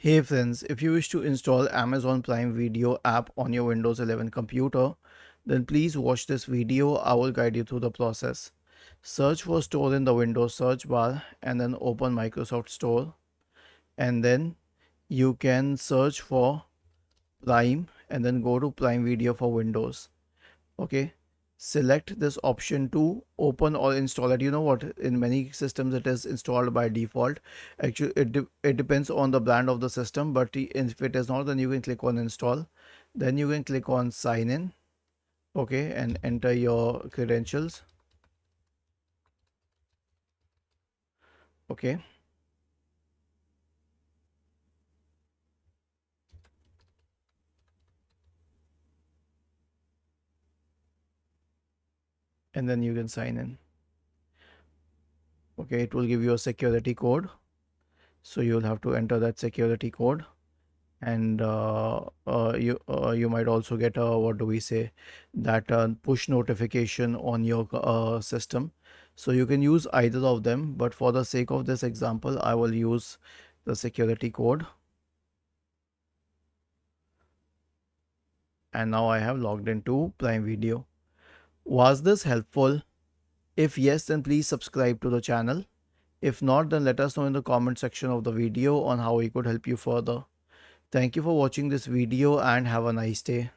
Hey friends, if you wish to install Amazon Prime Video app on your Windows 11 computer, then please watch this video. I will guide you through the process. Search for Store in the Windows search bar and then open Microsoft Store, and then you can search for Prime and then go to Prime Video for Windows. Okay, select this option to open or install it. You know what, in many systems it is installed by default. Actually it depends on the brand of the system, but if it is not, then you can click on install, then you can click on sign in. Okay, and enter your credentials. Okay, and then you can sign in. Okay, it will give you a security code, so you'll have to enter that security code. And you might also get a, what do we say, that push notification on your system. So you can use either of them, but for the sake of this example I will use the security code. And now I have logged into Prime Video. Was this helpful? If yes, then please subscribe to the channel. If not, then let us know in the comment section of the video on how we could help you further. Thank you for watching this video and have a nice day.